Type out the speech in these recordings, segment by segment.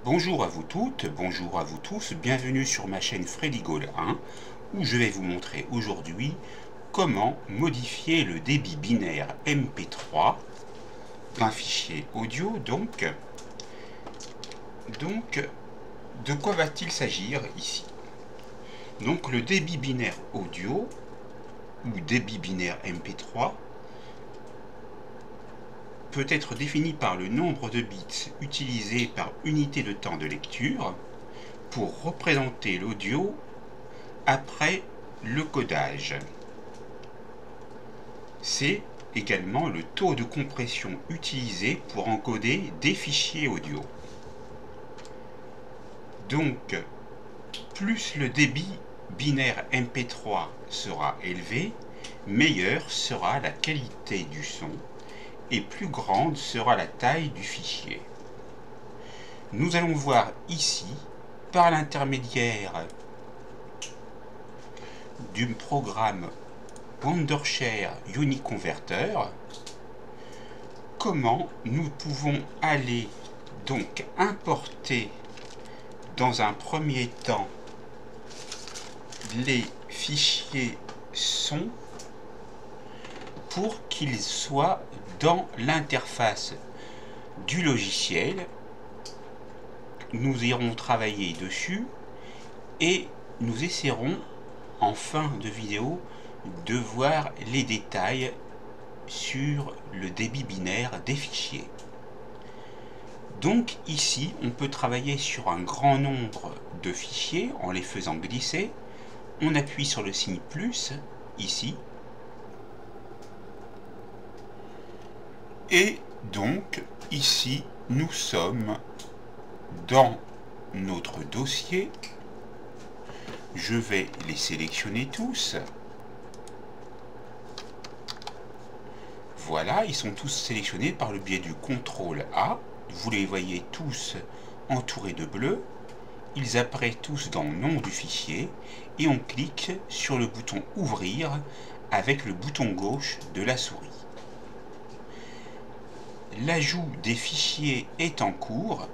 Bonjour à vous toutes, bonjour à vous tous, bienvenue sur ma chaîne Freddy-Gall 1 où je vais vous montrer aujourd'hui comment modifier le débit binaire MP3 d'un fichier audio. Donc, de quoi va-t-il s'agir ici? Donc le débit binaire audio ou débit binaire MP3 peut être défini par le nombre de bits utilisés par unité de temps de lecture pour représenter l'audio après le codage. C'est également le taux de compression utilisé pour encoder des fichiers audio. Donc, plus le débit binaire MP3 sera élevé, meilleure sera la qualité du son et plus grande sera la taille du fichier. Nous allons voir ici, par l'intermédiaire du programme Wondershare Uniconverter, comment nous pouvons aller donc importer dans un premier temps les fichiers son pour qu'ils soient dans l'interface du logiciel. Nous irons travailler dessus et nous essaierons en fin de vidéo de voir les détails sur le débit binaire des fichiers. Donc ici on peut travailler sur un grand nombre de fichiers en les faisant glisser. On appuie sur le signe plus ici et donc ici nous sommes dans notre dossier. Je vais les sélectionner tous. Voilà, ils sont tous sélectionnés par le biais du CTRL A. Vous les voyez tous entourés de bleu. Ils apparaissent tous dans le nom du fichier et on clique sur le bouton ouvrir avec le bouton gauche de la souris. L'ajout des fichiers est en cours.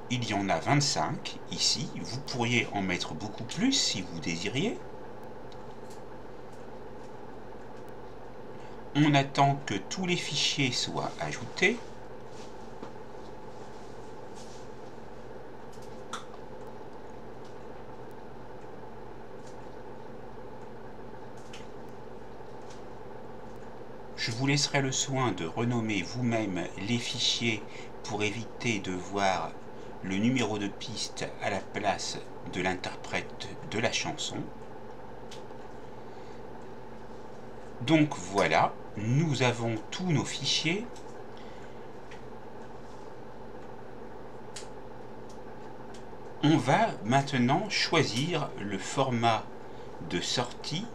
Il y en a 25 ici. Vous pourriez en mettre beaucoup plus si vous désiriez. On attend que tous les fichiers soient ajoutés. Je vous laisserai le soin de renommer vous-même les fichiers pour éviter de voir le numéro de piste à la place de l'interprète de la chanson. Donc voilà, nous avons tous nos fichiers. On va maintenant choisir le format de sortie.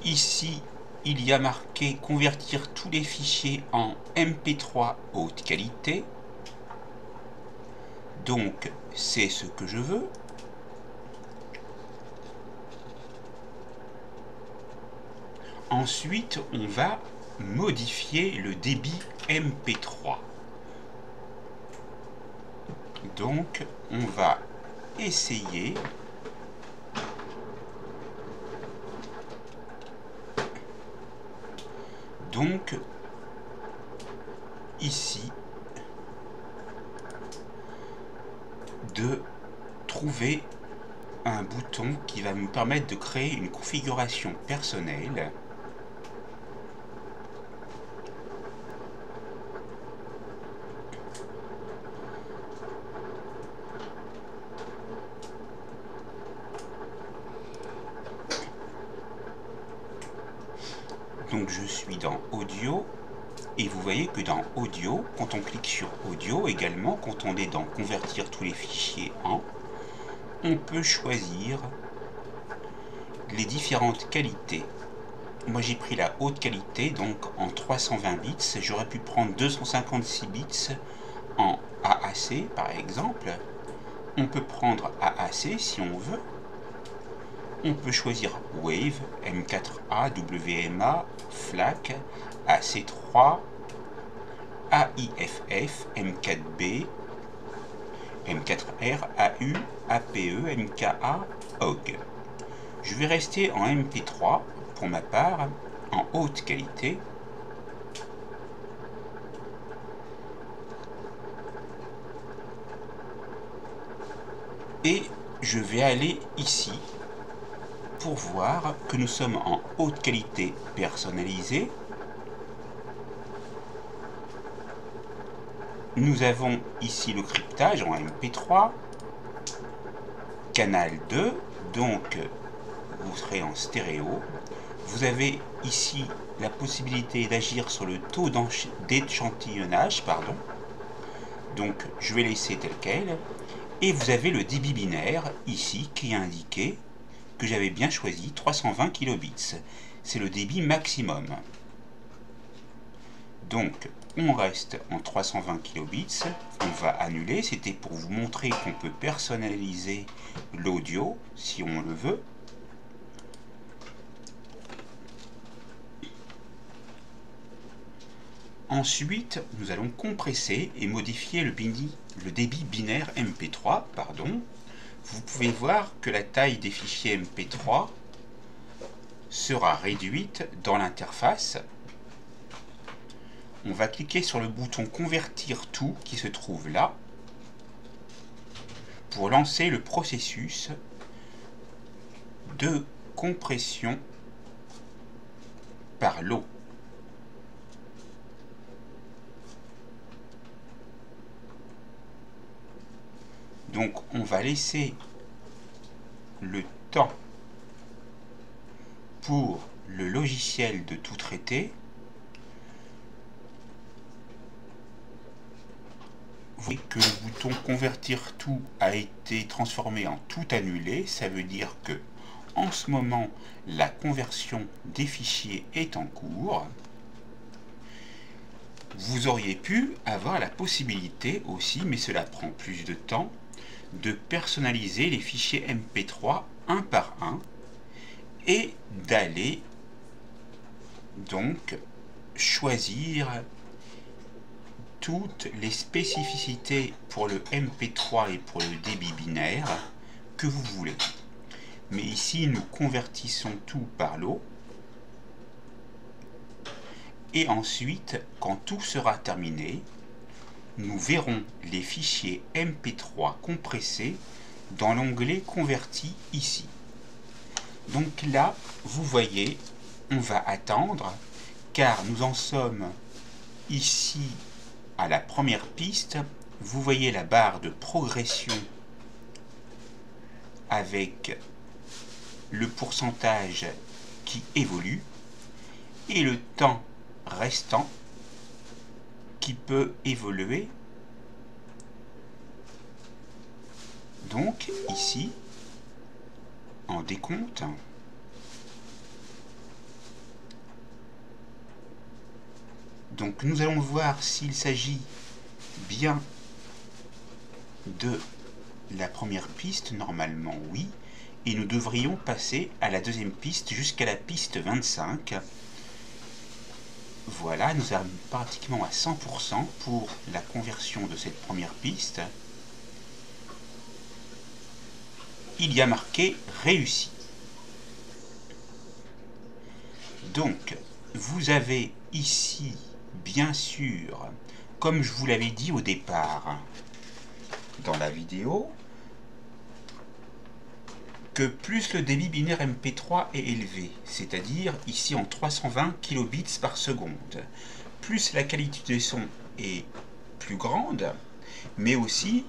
Ici, il y a marqué convertir tous les fichiers en MP3 haute qualité. Donc, c'est ce que je veux. Ensuite, on va modifier le débit MP3. Donc, on va essayer donc ici de trouver un bouton qui va nous permettre de créer une configuration personnelle. Donc je suis dans audio et vous voyez que dans audio, quand on clique sur audio également, quand on est dans convertir tous les fichiers en, on peut choisir les différentes qualités. Moi j'ai pris la haute qualité, donc en 320 bits. J'aurais pu prendre 256 bits en AAC par exemple. On peut prendre AAC si on veut. On peut choisir Wave, M4A, WMA, FLAC, AC3, AIFF, M4B, M4R, AU, APE, MKA, OG. Je vais rester en MP3 pour ma part, en haute qualité. Et je vais aller ici pour voir que nous sommes en haute qualité personnalisée. Nous avons ici le cryptage en MP3, canal 2, donc vous serez en stéréo. Vous avez ici la possibilité d'agir sur le taux d'échantillonnage, donc je vais laisser tel quel. Et vous avez le débit binaire ici qui est indiqué, que j'avais bien choisi, 320 kilobits. C'est le débit maximum. Donc on reste en 320 kilobits, on va annuler, c'était pour vous montrer qu'on peut personnaliser l'audio si on le veut. Ensuite, nous allons compresser et modifier le débit binaire MP3. Vous pouvez voir que la taille des fichiers MP3 sera réduite dans l'interface. On va cliquer sur le bouton Convertir tout qui se trouve là pour lancer le processus de compression par l'eau. Donc on va laisser le temps pour le logiciel de tout traiter. Vous voyez que le bouton Convertir tout a été transformé en tout annulé. Ça veut dire que en ce moment la conversion des fichiers est en cours. Vous auriez pu avoir la possibilité aussi, mais cela prend plus de temps, de personnaliser les fichiers MP3 un par un et d'aller donc choisir toutes les spécificités pour le MP3 et pour le débit binaire que vous voulez. Mais ici, nous convertissons tout par l'eau. Et ensuite, quand tout sera terminé, nous verrons les fichiers MP3 compressés dans l'onglet Converti ici. Donc là, vous voyez, on va attendre, car nous en sommes ici à la première piste. Vous voyez la barre de progression avec le pourcentage qui évolue et le temps restant qui peut évoluer. Donc ici, en décompte, donc nous allons voir s'il s'agit bien de la première piste. Normalement oui, et nous devrions passer à la deuxième piste jusqu'à la piste 25. Voilà, nous sommes pratiquement à 100% pour la conversion de cette première piste. Il y a marqué réussi. Donc, vous avez ici, bien sûr, comme je vous l'avais dit au départ dans la vidéo, que plus le débit binaire MP3 est élevé, c'est-à-dire ici en 320 kilobits par seconde, plus la qualité du son est plus grande, mais aussi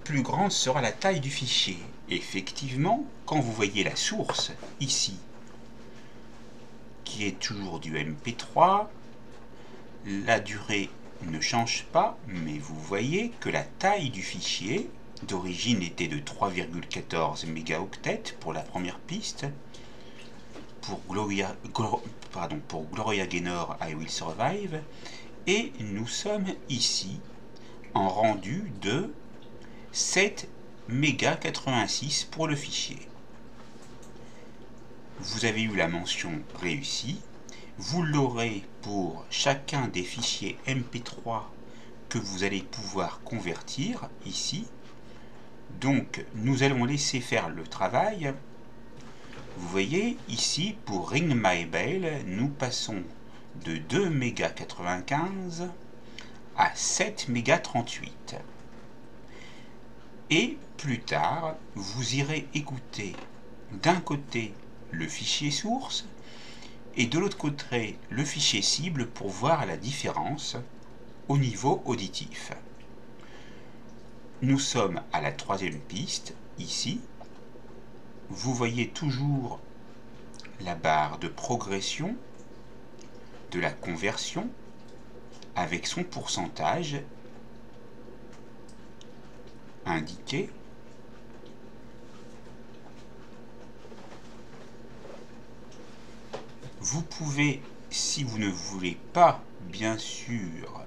plus grande sera la taille du fichier. Effectivement, quand vous voyez la source ici, qui est toujours du MP3, la durée ne change pas, mais vous voyez que la taille du fichier d'origine était de 3,14 mégaoctets pour la première piste. Pour Gloria Gaynor, I Will Survive. Et nous sommes ici en rendu de 7 mégas 86 pour le fichier. Vous avez eu la mention réussie. Vous l'aurez pour chacun des fichiers MP3 que vous allez pouvoir convertir ici. Donc nous allons laisser faire le travail. Vous voyez ici pour Ring My Bell, nous passons de 2,95 MB à 7,38 MB. Et plus tard, vous irez écouter d'un côté le fichier source et de l'autre côté le fichier cible pour voir la différence au niveau auditif. Nous sommes à la troisième piste, ici. Vous voyez toujours la barre de progression de la conversion avec son pourcentage indiqué. Vous pouvez, si vous ne voulez pas, bien sûr,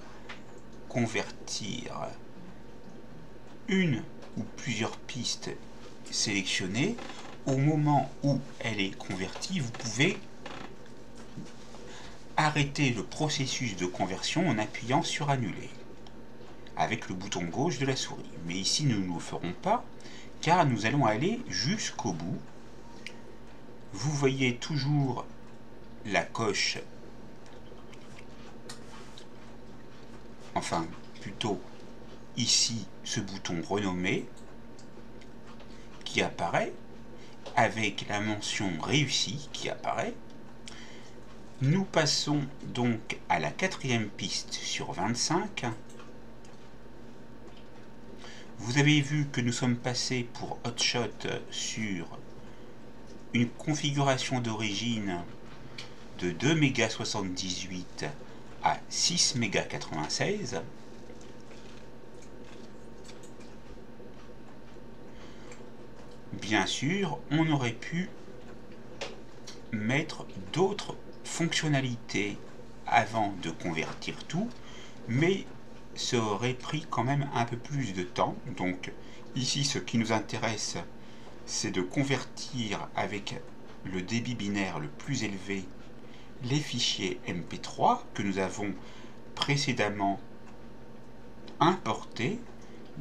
convertir une ou plusieurs pistes sélectionnées, au moment où elle est convertie, vous pouvez arrêter le processus de conversion en appuyant sur Annuler avec le bouton gauche de la souris. Mais ici, nous ne le ferons pas, car nous allons aller jusqu'au bout. Vous voyez toujours la coche, enfin, plutôt ici, ce bouton renommé, qui apparaît, avec la mention réussie qui apparaît. Nous passons donc à la quatrième piste sur 25. Vous avez vu que nous sommes passés pour Hotshot sur une configuration d'origine de 2,78 MB à 6,96 MB. Bien sûr, on aurait pu mettre d'autres fonctionnalités avant de convertir tout, mais ça aurait pris quand même un peu plus de temps. Donc ici, ce qui nous intéresse, c'est de convertir avec le débit binaire le plus élevé les fichiers MP3 que nous avons précédemment importés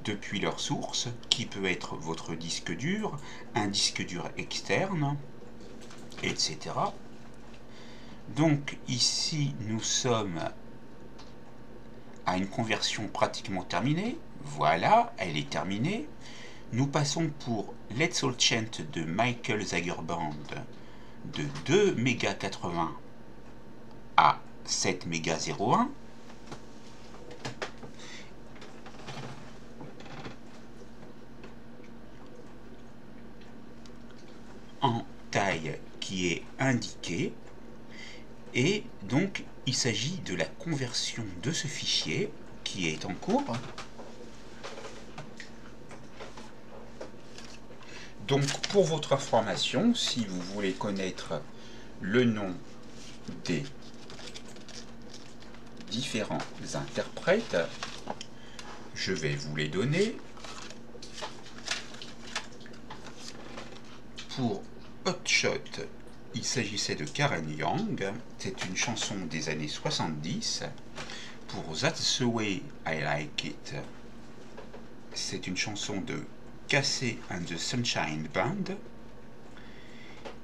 depuis leur source, qui peut être votre disque dur, un disque dur externe, etc. Donc ici, nous sommes à une conversion pratiquement terminée. Voilà, elle est terminée. Nous passons pour Let's All Chant de Michael Zagerband de 2,80 MB à 7,01 MB. En taille qui est indiquée, et donc il s'agit de la conversion de ce fichier qui est en cours. Donc pour votre information, si vous voulez connaître le nom des différents interprètes, je vais vous les donner. Pour Hotshot, il s'agissait de Karen Young, c'est une chanson des années 70. Pour That's the Way I Like It, c'est une chanson de Casey and the Sunshine Band.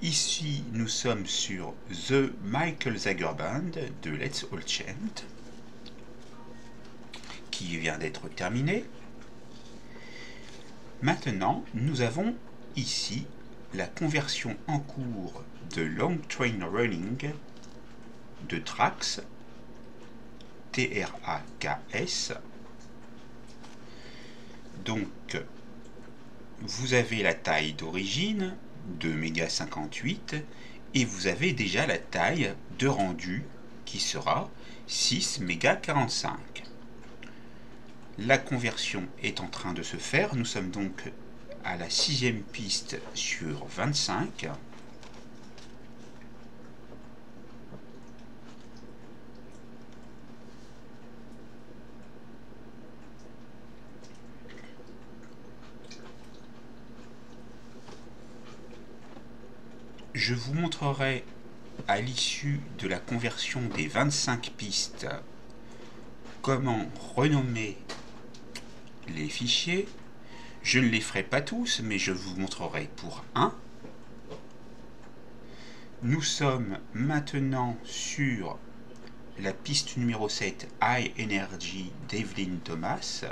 Ici, nous sommes sur The Michael Zager Band de Let's All Chant, qui vient d'être terminé. Maintenant, nous avons ici la conversion en cours de Long Train Running de Trax, T-R-A-K-S. Donc, vous avez la taille d'origine, 2,58 MB, et vous avez déjà la taille de rendu qui sera 6,45 MB. La conversion est en train de se faire. Nous sommes donc à la 6e piste sur 25. Je vous montrerai à l'issue de la conversion des 25 pistes, comment renommer les fichiers. Je ne les ferai pas tous, mais je vous montrerai pour un. Nous sommes maintenant sur la piste numéro 7, High Energy d'Evelyn Thomas.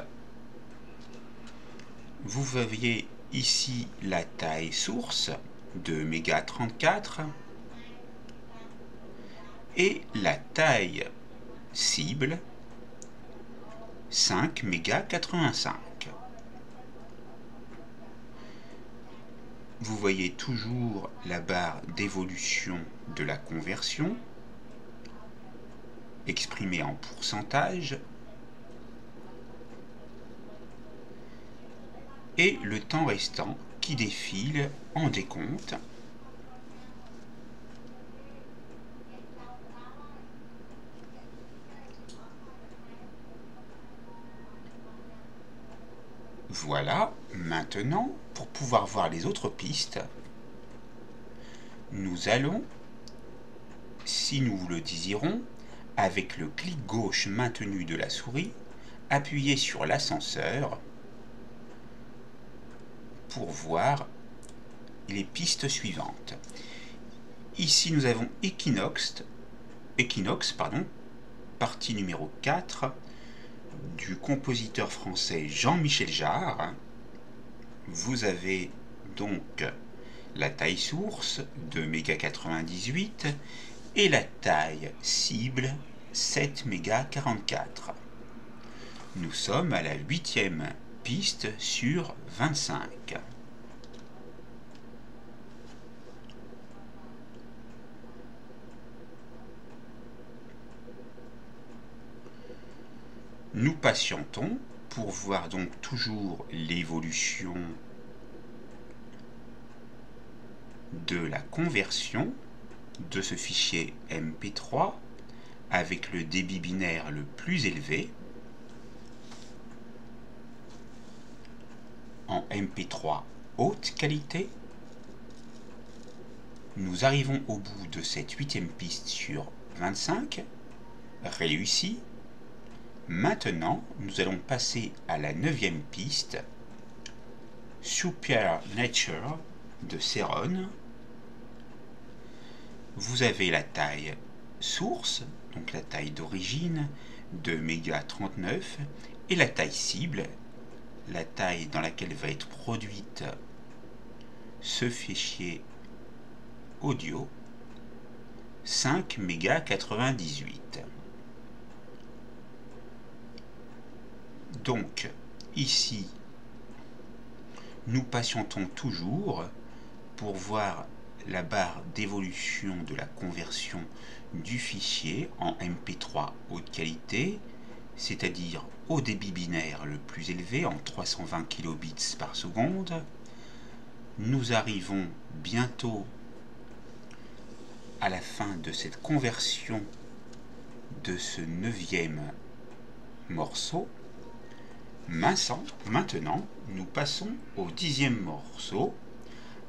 Vous voyez ici la taille source de méga 34 et la taille cible 5 méga 85. Vous voyez toujours la barre d'évolution de la conversion exprimée en pourcentage et le temps restant qui défile en décompte. Voilà, maintenant, pour pouvoir voir les autres pistes, nous allons, si nous le désirons, avec le clic gauche maintenu de la souris, appuyer sur l'ascenseur pour voir les pistes suivantes. Ici, nous avons Equinox, partie numéro 4, du compositeur français Jean-Michel Jarre. Vous avez donc la taille source de méga 98 et la taille cible 7 méga 44. Nous sommes à la 8e piste sur 25. Nous patientons pour voir donc toujours l'évolution de la conversion de ce fichier MP3 avec le débit binaire le plus élevé en MP3 haute qualité. Nous arrivons au bout de cette 8e piste sur 25, réussi. Maintenant, nous allons passer à la 9e piste, Super Nature de Ceron. Vous avez la taille source, donc la taille d'origine de méga 39, et la taille cible, la taille dans laquelle va être produite ce fichier audio, 5 méga 98. Donc, ici, nous patientons toujours pour voir la barre d'évolution de la conversion du fichier en MP3 haute qualité, c'est-à-dire au débit binaire le plus élevé en 320 kilobits par seconde. Nous arrivons bientôt à la fin de cette conversion de ce 9e morceau. Maintenant, nous passons au 10e morceau,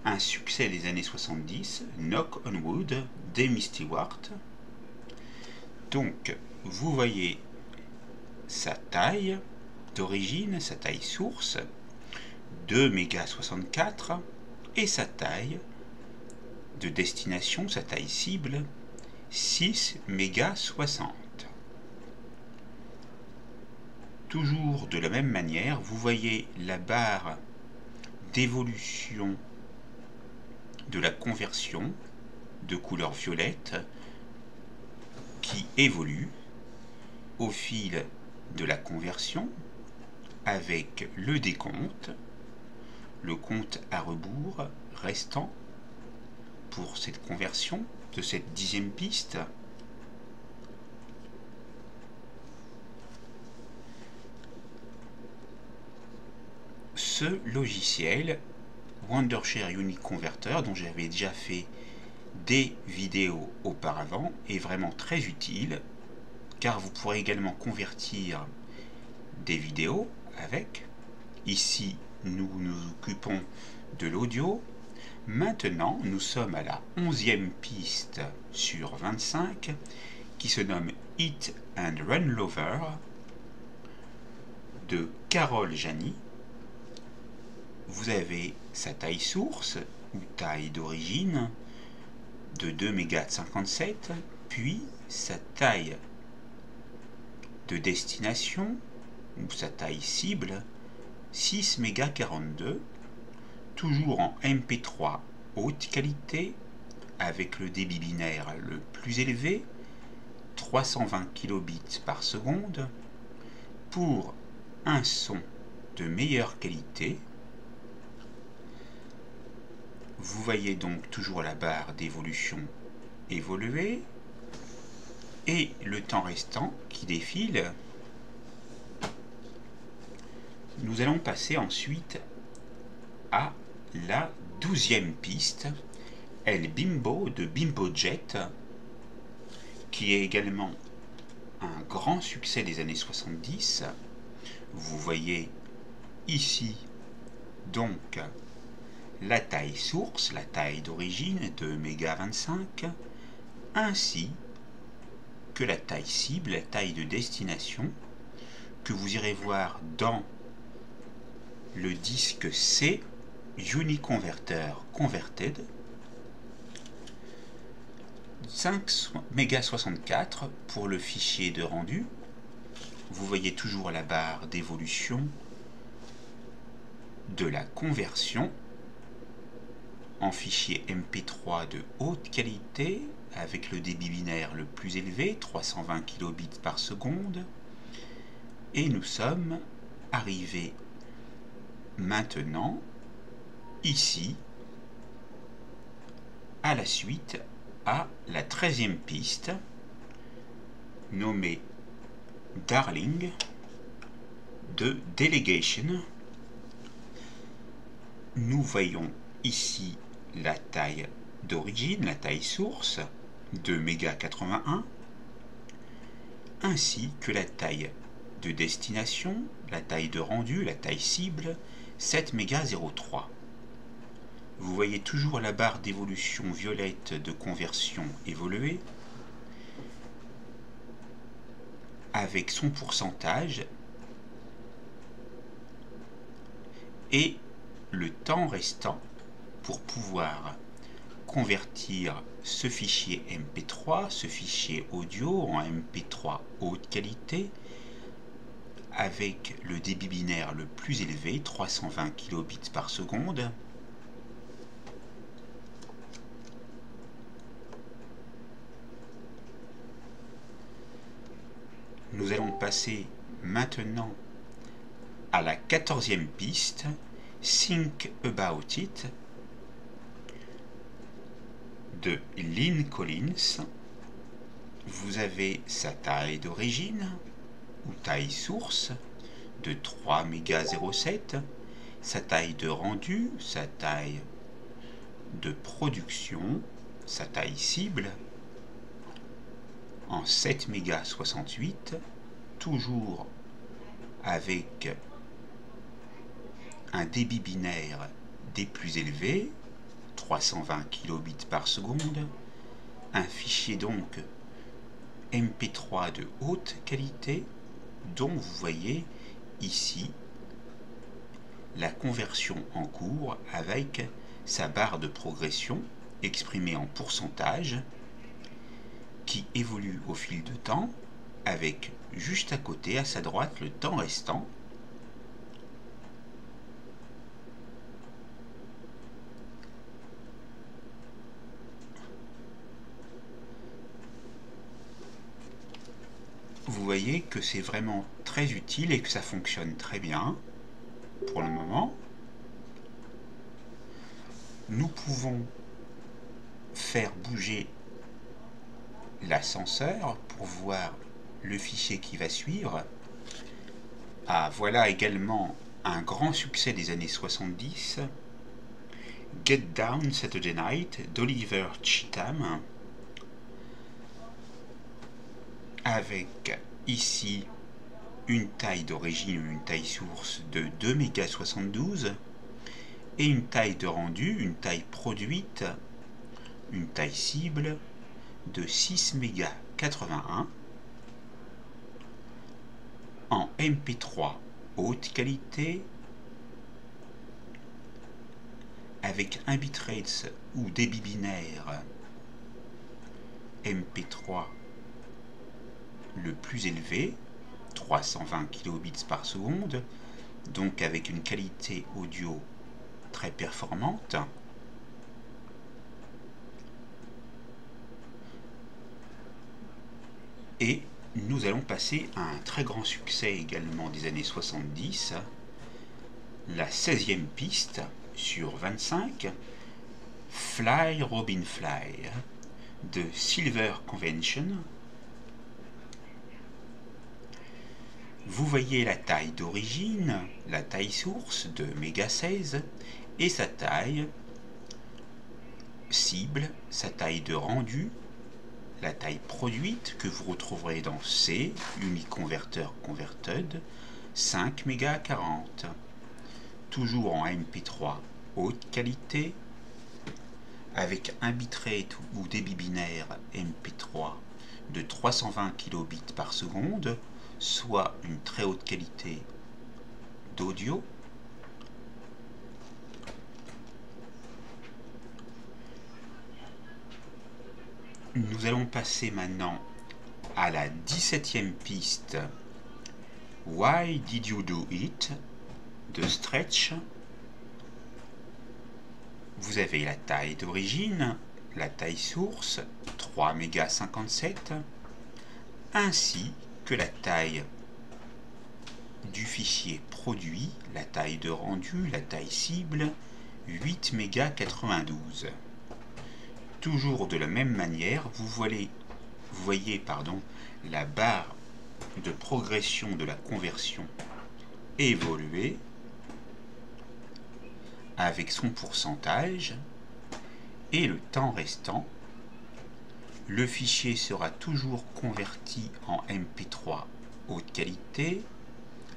un succès des années 70, Knock on Wood, d'Amy Stewart. Donc, vous voyez sa taille d'origine, sa taille source, 2 méga 64, et sa taille de destination, sa taille cible, 6 méga 60. Toujours de la même manière, vous voyez la barre d'évolution de la conversion de couleur violette qui évolue au fil de la conversion avec le décompte, le compte à rebours restant pour cette conversion de cette 10e piste. Ce logiciel Wondershare Unique Converter, dont j'avais déjà fait des vidéos auparavant, est vraiment très utile car vous pourrez également convertir des vidéos avec. Ici, nous nous occupons de l'audio. Maintenant, nous sommes à la 11e piste sur 25 qui se nomme Hit and Run Lover de Carole Jani. Vous avez sa taille source ou taille d'origine de 2,57 MHz, puis sa taille de destination ou sa taille cible 6,42 MHz, toujours en MP3 haute qualité avec le débit binaire le plus élevé, 320 kilobits par seconde, pour un son de meilleure qualité. Vous voyez donc toujours la barre d'évolution évoluer et le temps restant qui défile. Nous allons passer ensuite à la 12e piste, El Bimbo de Bimbo Jet, qui est également un grand succès des années 70. Vous voyez ici donc la taille source, la taille d'origine de 2,25 MHz, ainsi que la taille cible, la taille de destination, que vous irez voir dans le disque C Uniconverter Converted, 5,64 MHz pour le fichier de rendu. Vous voyez toujours la barre d'évolution de la conversion en fichier MP3 de haute qualité avec le débit binaire le plus élevé, 320 kilobits par seconde. Et nous sommes arrivés maintenant ici à la suite à la 13e piste nommée Darling de Delegation. Nous voyons ici la taille d'origine, la taille source, 2,81 MHz, ainsi que la taille de destination, la taille de rendu, la taille cible, 7,03 MHz. Vous voyez toujours la barre d'évolution violette de conversion évoluer avec son pourcentage et le temps restant pour pouvoir convertir ce fichier MP3, ce fichier audio en MP3 haute qualité avec le débit binaire le plus élevé, 320 kilobits par seconde. Nous allons passer maintenant à la 14e piste, Think About It, de Lynn Collins. Vous avez sa taille d'origine ou taille source de 3,07 MHz, sa taille de rendu, sa taille de production, sa taille cible en 7,68 MHz, toujours avec un débit binaire des plus élevés, 320 kilobits par seconde, un fichier donc MP3 de haute qualité dont vous voyez ici la conversion en cours avec sa barre de progression exprimée en pourcentage qui évolue au fil de temps avec juste à côté, à sa droite, le temps restant. Vous voyez que c'est vraiment très utile et que ça fonctionne très bien pour le moment. Nous pouvons faire bouger l'ascenseur pour voir le fichier qui va suivre. Ah, voilà également un grand succès des années 70, Get Down Saturday Night d'Oliver Cheatham, avec ici une taille d'origine, une taille source de 2,72 MHz, et une taille de rendu, une taille produite, une taille cible de 6 mégas 81 en MP3 haute qualité avec un bitrate ou débit binaire MP3 le plus élevé, 320 kilobits par seconde, donc avec une qualité audio très performante. Et nous allons passer à un très grand succès également des années 70, la 16e piste sur 25, Fly Robin Fly de Silver Convention. Vous voyez la taille d'origine, la taille source de méga 16 et sa taille cible, sa taille de rendu, la taille produite que vous retrouverez dans C, Uniconverter Converted, 5 mégas 40. Toujours en MP3 haute qualité, avec un bitrate ou débit binaire MP3 de 320 kilobits par seconde, soit une très haute qualité d'audio. Nous allons passer maintenant à la 17e piste Why Did You Do It de Stretch. Vous avez la taille d'origine, la taille source 3 mégas 57 ainsi que la taille du fichier produit, la taille de rendu, la taille cible 8 mégas 92. Toujours de la même manière, vous voyez la barre de progression de la conversion évoluer avec son pourcentage et le temps restant. Le fichier sera toujours converti en MP3 haute qualité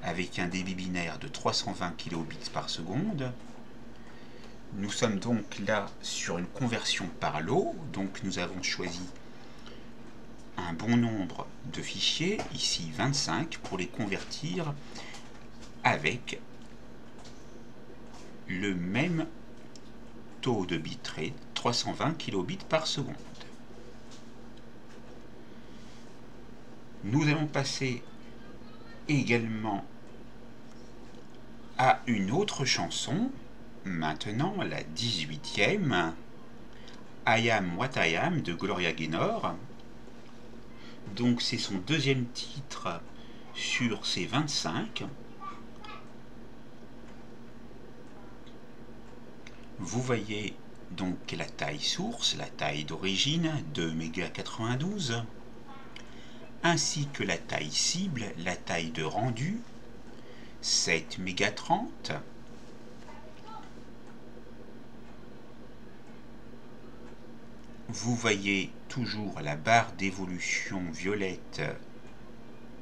avec un débit binaire de 320 kilobits par seconde. Nous sommes donc là sur une conversion par lot, donc nous avons choisi un bon nombre de fichiers, ici 25, pour les convertir avec le même taux de bitrate, 320 kilobits par seconde. Nous allons passer également à une autre chanson, maintenant la 18e, I Am What I Am de Gloria Gaynor. Donc c'est son deuxième titre sur ces 25. Vous voyez donc la taille source, la taille d'origine, 2 mégas 92, ainsi que la taille cible, la taille de rendu, 7 mégas 30. Vous voyez toujours la barre d'évolution violette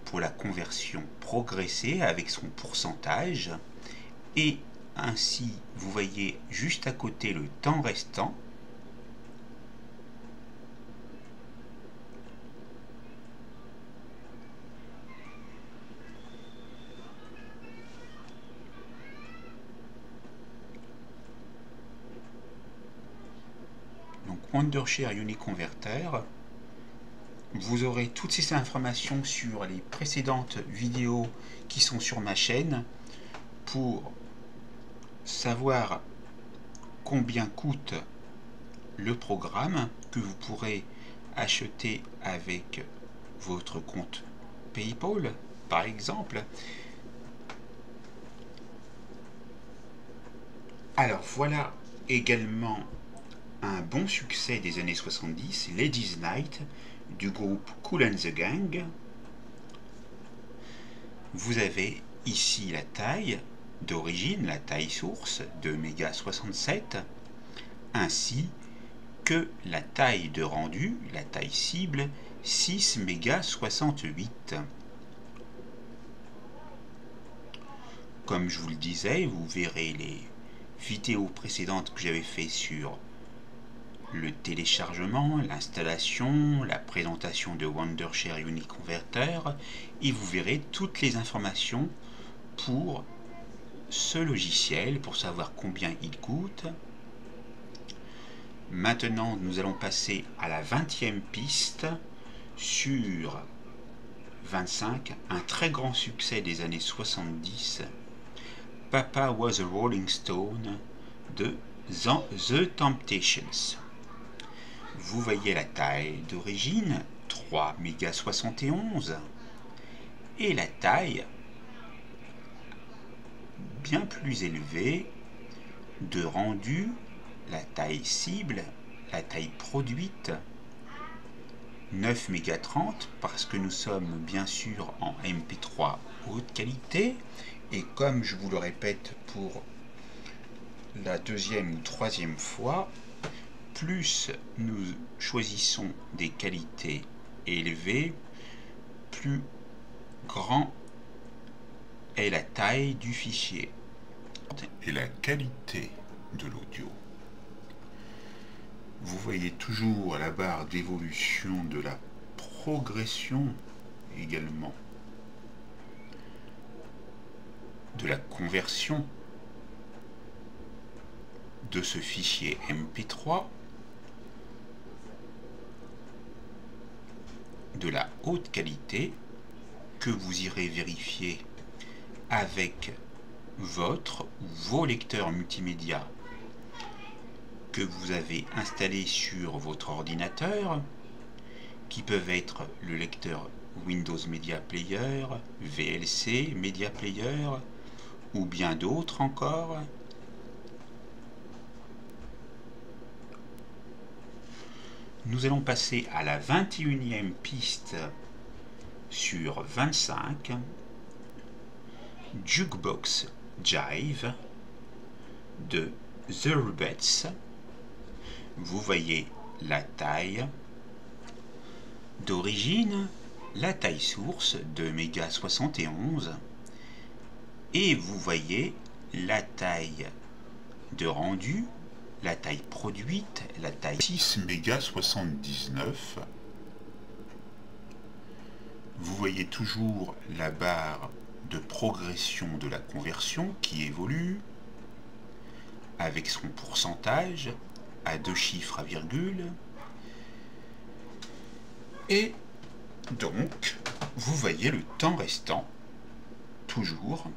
pour la conversion progressée avec son pourcentage, et ainsi vous voyez juste à côté le temps restant. Donc Wondershare Uniconverter. Vous aurez toutes ces informations sur les précédentes vidéos qui sont sur ma chaîne pour savoir combien coûte le programme que vous pourrez acheter avec votre compte PayPal par exemple. Alors voilà également un bon succès des années 70, Ladies Night du groupe Kool and the Gang. Vous avez ici la taille d'origine, la taille source, 2 mégas 67, ainsi que la taille de rendu, la taille cible, 6 mégas 68. Comme je vous le disais, vous verrez les vidéo précédente que j'avais fait sur le téléchargement, l'installation, la présentation de Wondershare Uniconverter, et vous verrez toutes les informations pour ce logiciel, pour savoir combien il coûte. Maintenant, nous allons passer à la 20e piste sur 25, un très grand succès des années 70, Papa Was a Rolling Stone de The Temptations. Vous voyez la taille d'origine, 3,71 MHz, et la taille bien plus élevée de rendu, la taille cible, la taille produite, 9,30 MHz, parce que nous sommes bien sûr en MP3 haute qualité, et comme je vous le répète pour la deuxième ou troisième fois, plus nous choisissons des qualités élevées, plus grand est la taille du fichier et la qualité de l'audio. Vous voyez toujours la barre d'évolution de la progression également, de la conversion de ce fichier MP3, de la haute qualité que vous irez vérifier avec votre ou vos lecteurs multimédia que vous avez installés sur votre ordinateur, qui peuvent être le lecteur Windows Media Player, VLC Media Player ou bien d'autres encore. Nous allons passer à la 21e piste sur 25, Jukebox Jive de The Rubettes. Vous voyez la taille d'origine, la taille source de $2,71 MHz, et vous voyez la taille de rendu, la taille produite, la taille 6,79 MHz. Vous voyez toujours la barre de progression de la conversion qui évolue avec son pourcentage à 2 chiffres à virgule. Et donc, vous voyez le temps restant, toujours.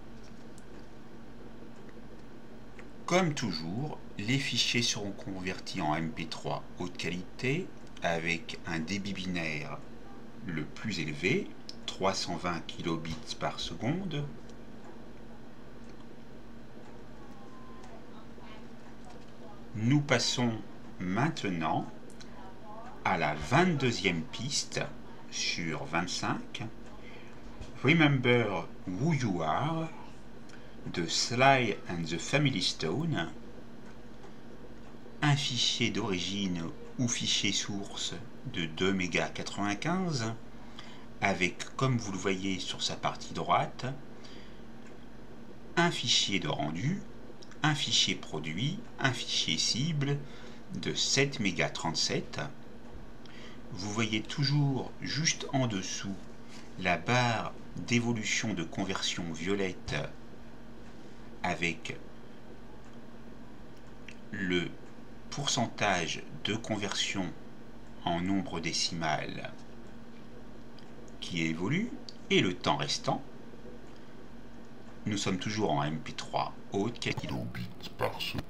Comme toujours, les fichiers seront convertis en MP3 haute qualité avec un débit binaire le plus élevé, 320 kilobits par seconde. Nous passons maintenant à la 22e piste sur 25, Remember Who You Are de Sly and the Family Stone, un fichier d'origine ou fichier source de 2,95 MHz avec, comme vous le voyez sur sa partie droite, un fichier de rendu, un fichier produit, un fichier cible de 7,37 MHz. Vous voyez toujours juste en dessous la barre d'évolution de conversion violette avec le pourcentage de conversion en nombre décimal qui évolue et le temps restant. Nous sommes toujours en MP3 haute qualité kilobits par seconde.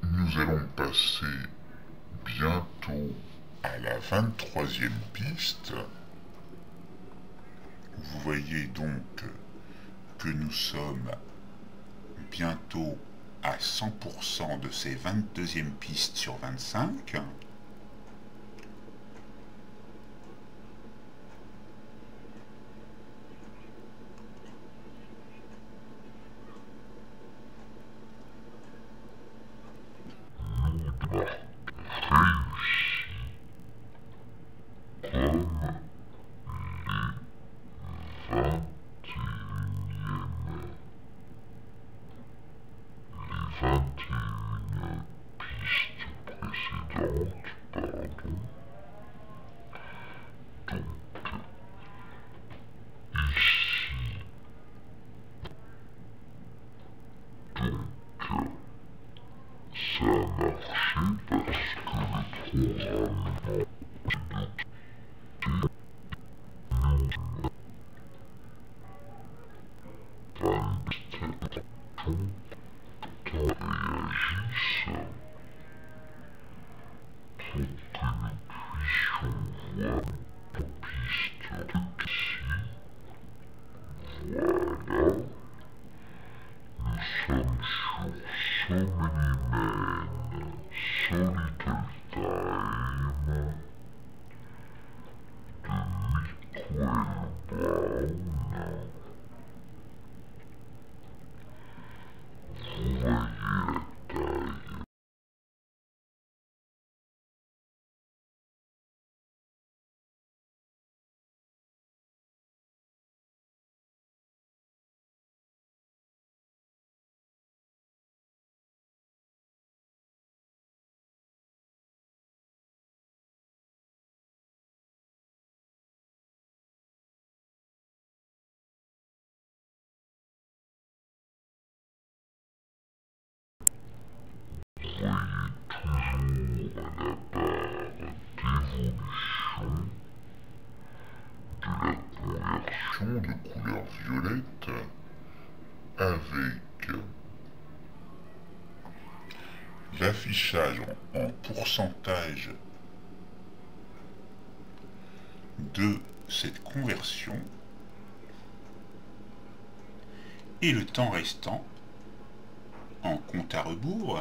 Nous allons passer bientôt à la 23e piste. Vous voyez donc que nous sommes bientôt à 100% de ces 22e pistes sur 25. Ça a marché parce que le programme de couleur violette avec l'affichage en pourcentage de cette conversion et le temps restant en compte à rebours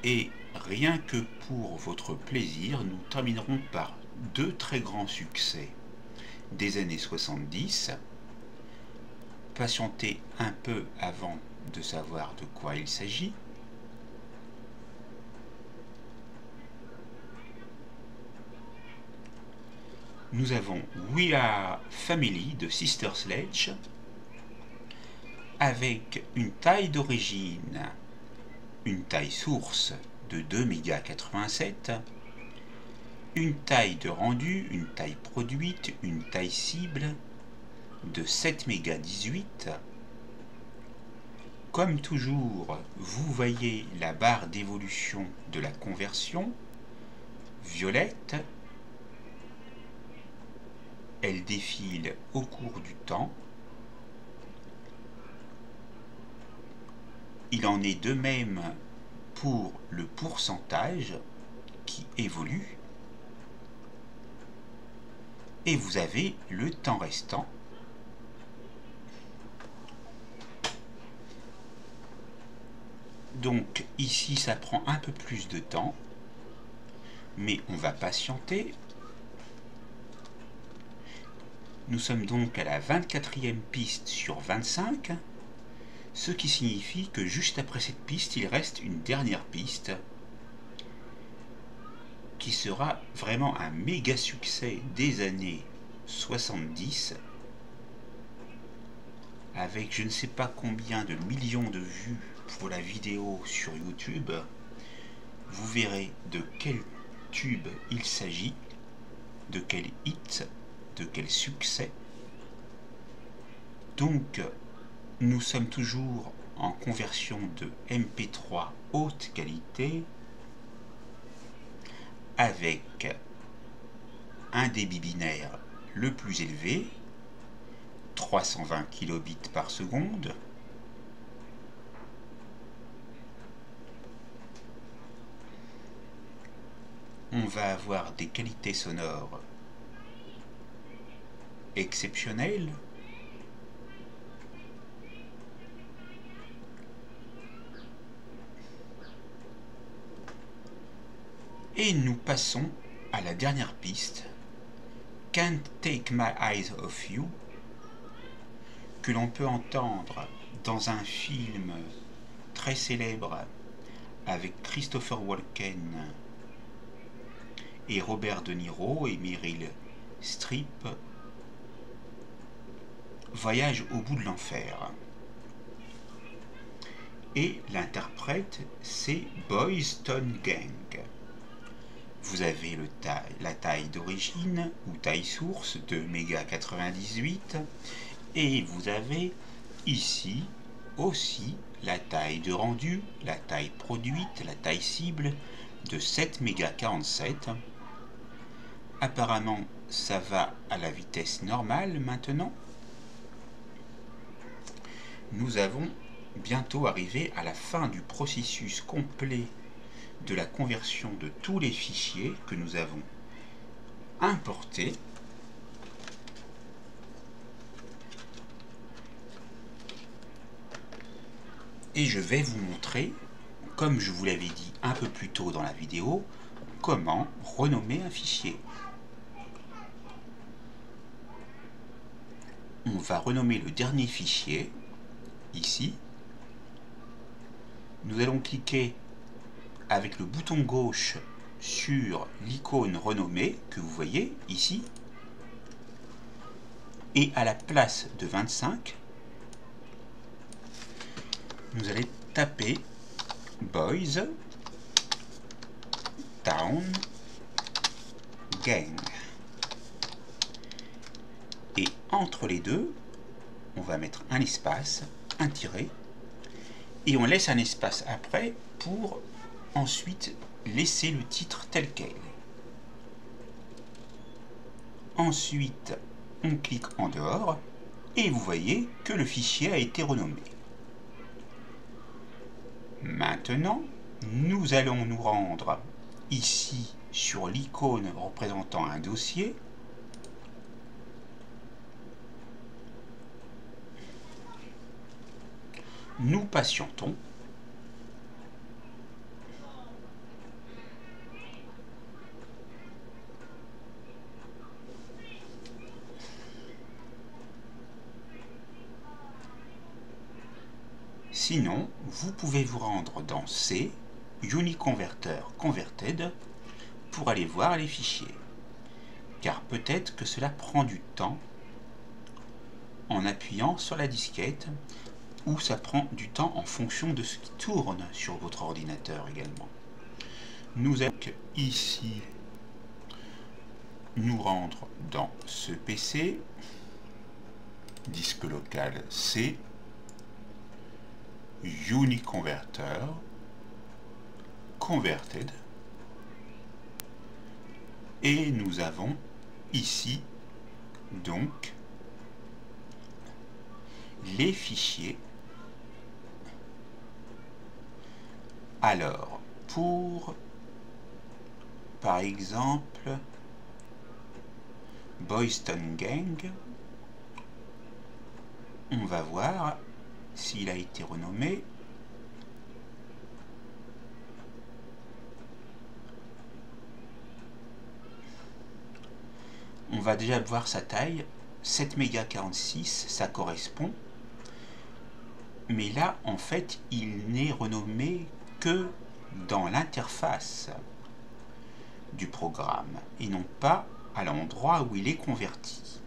et rien que pour votre plaisir, nous terminerons par deux très grands succès des années 70. Patientez un peu avant de savoir de quoi il s'agit. Nous avons We Are Family de Sister Sledge avec une taille d'origine, une taille source de 2,87 mégas, une taille de rendu, une taille produite, une taille cible de 7,18 mégas. Comme toujours, vous voyez la barre d'évolution de la conversion, violette. Elle défile au cours du temps. Il en est de même pour le pourcentage qui évolue. Et vous avez le temps restant. Donc ici ça prend un peu plus de temps, mais on va patienter. Nous sommes donc à la 24e piste sur 25, ce qui signifie que juste après cette piste, il reste une dernière piste qui sera vraiment un méga succès des années 70, avec je ne sais pas combien de millions de vues pour la vidéo sur YouTube. Vous verrez de quel tube il s'agit, de quel hit, de quel succès. Donc nous sommes toujours en conversion de MP3 haute qualité avec un débit binaire le plus élevé, 320 kilobits par seconde. On va avoir des qualités sonores exceptionnelles. Et nous passons à la dernière piste, Can't Take My Eyes Off You, que l'on peut entendre dans un film très célèbre avec Christopher Walken et Robert De Niro et Meryl Streep, Voyage au bout de l'enfer. Et l'interprète, c'est Boys Town Gang. Vous avez la taille d'origine ou taille source de méga 98 et vous avez ici aussi la taille de rendu, la taille produite, la taille cible de 7 méga 47. Apparemment ça va à la vitesse normale maintenant. Nous avons bientôt arrivé à la fin du processus complet de la conversion de tous les fichiers que nous avons importés. Et je vais vous montrer, comme je vous l'avais dit un peu plus tôt dans la vidéo, comment renommer un fichier. On va renommer le dernier fichier, ici. Nous allons cliquer avec le bouton gauche sur l'icône renommée que vous voyez ici. Et à la place de 25, nous allons taper Boys Town Gang. Et entre les deux, on va mettre un espace, un tiret, et on laisse un espace après pour ensuite laisser le titre tel quel. Ensuite, on clique en dehors et vous voyez que le fichier a été renommé. Maintenant, nous allons nous rendre ici sur l'icône représentant un dossier. Nous patientons. Sinon, vous pouvez vous rendre dans C, Uniconverter Converted, pour aller voir les fichiers. Car peut-être que cela prend du temps en appuyant sur la disquette, ou ça prend du temps en fonction de ce qui tourne sur votre ordinateur également. Nous allons ici nous rendre dans ce PC, disque local C, Uniconverter Converted, et nous avons ici donc les fichiers. Alors, pour par exemple Boys Town Gang, on va voir s'il a été renommé. On va déjà voir sa taille, 7 méga 46, ça correspond. Mais là, en fait, il n'est renommé que dans l'interface du programme et non pas à l'endroit où il est converti.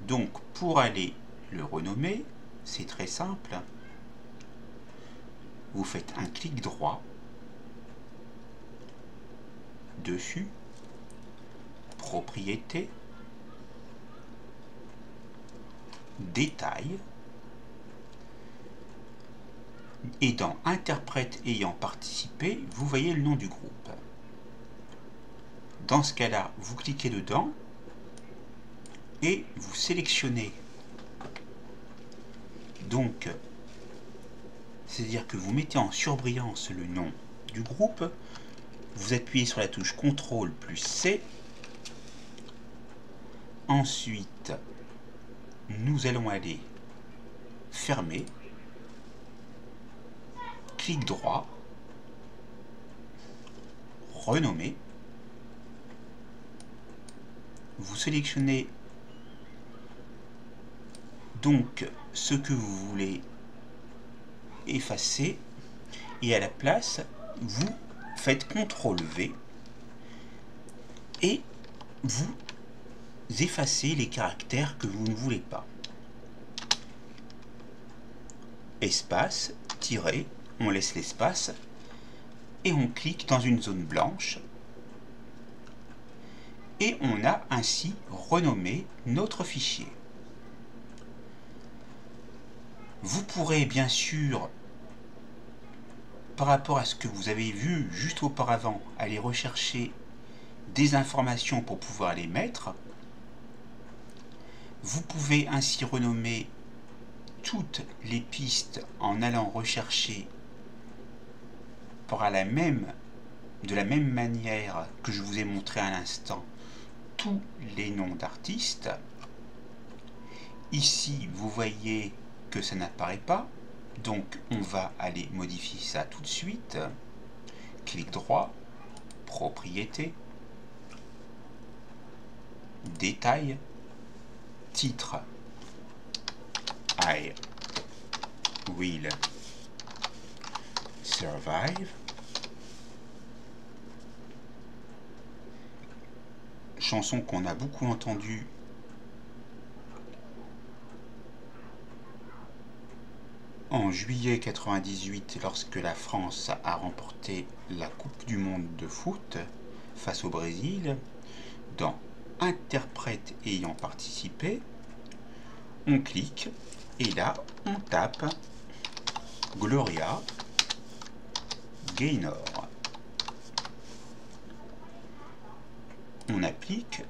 Donc, pour aller le renommer, c'est très simple. Vous faites un clic droit dessus, propriétés, détails, et dans interprète ayant participé, vous voyez le nom du groupe. Dans ce cas-là, vous cliquez dedans et vous sélectionnez. Donc, c'est-à-dire que vous mettez en surbrillance le nom du groupe, vous appuyez sur la touche CTRL plus C. Ensuite, nous allons aller fermer, clic droit, renommer. Vous sélectionnez donc ce que vous voulez effacer et à la place, vous faites CTRL V et vous effacez les caractères que vous ne voulez pas. espace, tiret, on laisse l'espace et on clique dans une zone blanche et on a ainsi renommé notre fichier. Vous pourrez bien sûr, par rapport à ce que vous avez vu juste auparavant, aller rechercher des informations pour pouvoir les mettre. Vous pouvez ainsi renommer toutes les pistes en allant rechercher de la même manière que je vous ai montré à l'instant tous les noms d'artistes. Ici, vous voyez que ça n'apparaît pas, donc on va aller modifier ça tout de suite. Clic droit, propriété, détail, titre, I will survive, chanson qu'on a beaucoup entendue en juillet 98 lorsque la France a remporté la Coupe du Monde de foot face au Brésil. Dans interprète ayant participé, on clique et là on tape Gloria Gaynor. On applique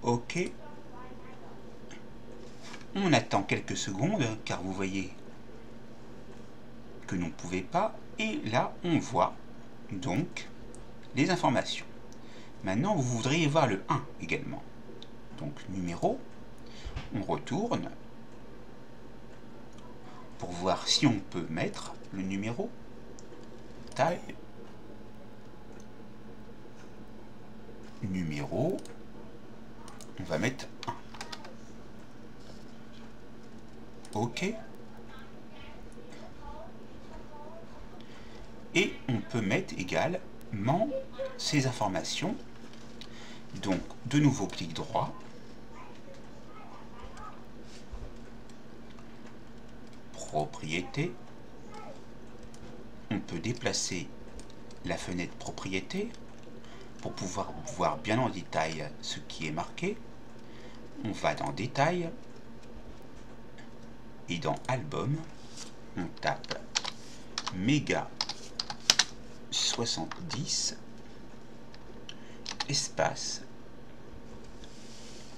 OK. On attend quelques secondes car vous voyez que l'on ne pouvait pas et là on voit donc les informations. Maintenant vous voudriez voir le 1 également. Donc numéro, on retourne pour voir si on peut mettre le numéro. Type numéro, on va mettre 1. OK. Et on peut mettre également ces informations. Donc, de nouveau, clic droit. Propriété. On peut déplacer la fenêtre propriété pour pouvoir voir bien en détail ce qui est marqué. On va dans détail. Et dans album, on tape méga 70 espace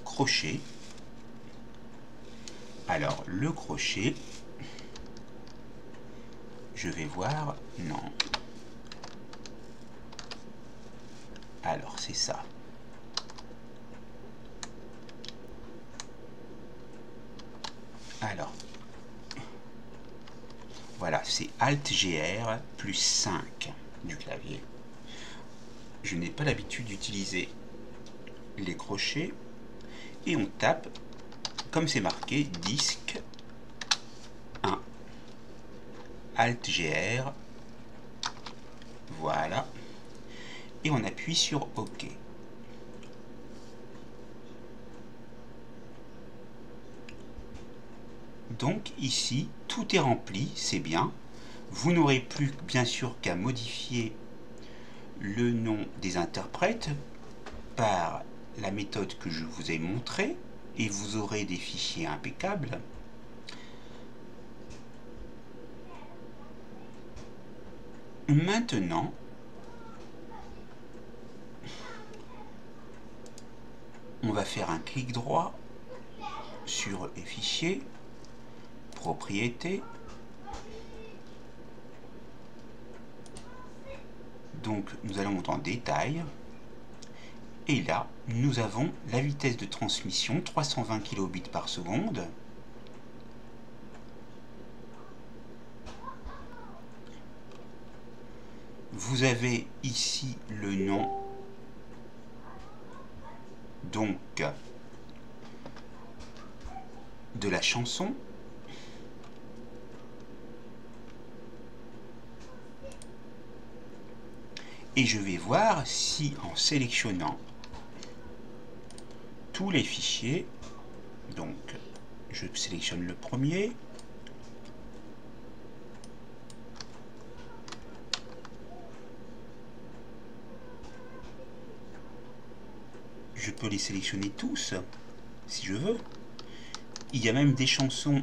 crochet. Alors le crochet, je vais voir, non. Alors c'est ça. Alors voilà, c'est Alt-GR plus 5 du clavier. Je n'ai pas l'habitude d'utiliser les crochets. Et on tape, comme c'est marqué, disque 1. Alt-GR. Voilà. Et on appuie sur OK. Donc ici, tout est rempli, c'est bien. Vous n'aurez plus bien sûr qu'à modifier le nom des interprètes par la méthode que je vous ai montrée et vous aurez des fichiers impeccables. Maintenant, on va faire un clic droit sur les fichiers, propriété. Donc nous allons dans détail et là nous avons la vitesse de transmission 320 kilobits par seconde. Vous avez ici le nom donc de la chanson. Et je vais voir si en sélectionnant tous les fichiers, donc je sélectionne le premier, je peux les sélectionner tous, si je veux. Il y a même des chansons,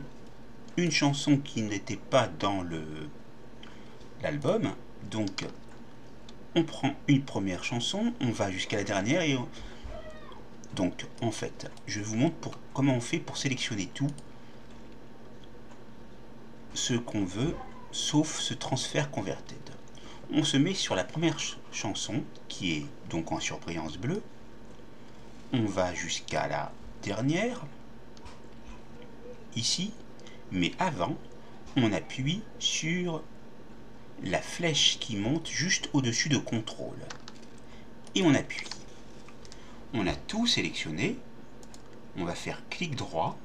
une chanson qui n'était pas dans l'album. Donc, on prend une première chanson, on va jusqu'à la dernière et donc, en fait, je vous montre comment on fait pour sélectionner tout ce qu'on veut, sauf ce transfert converted. On se met sur la première chanson, qui est donc en surbrillance bleue. On va jusqu'à la dernière, ici, mais avant, on appuie sur la flèche qui monte juste au-dessus de contrôle. Et on appuie. On a tout sélectionné. On va faire clic droit,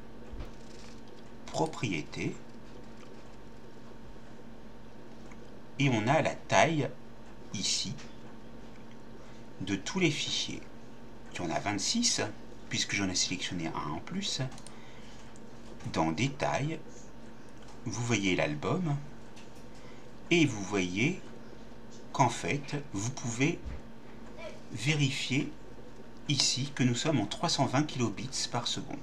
propriété, et on a la taille ici de tous les fichiers. Il y en a 26 puisque j'en ai sélectionné un en plus. Dans détail, vous voyez l'album et vous voyez qu'en fait vous pouvez vérifier ici que nous sommes en 320 kilobits par seconde.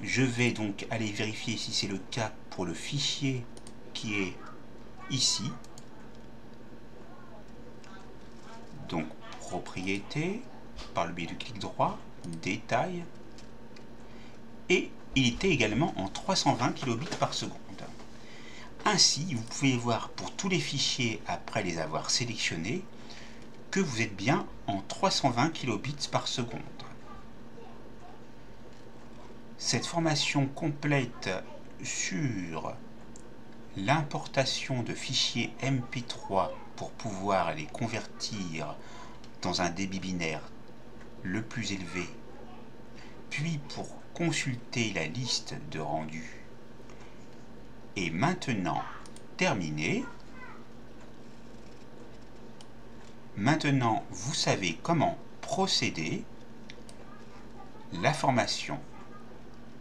Je vais donc aller vérifier si c'est le cas pour le fichier qui est ici. Donc propriété, par le biais du clic droit, détail, et il était également en 320 kilobits par seconde. Ainsi, vous pouvez voir pour tous les fichiers après les avoir sélectionnés que vous êtes bien en 320 kilobits par seconde. Cette formation complète sur l'importation de fichiers MP3 pour pouvoir les convertir dans un débit binaire le plus élevé, puis pour consulter la liste de rendus, est maintenant terminée. Maintenant, vous savez comment procéder. La formation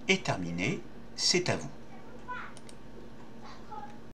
est terminée, c'est à vous.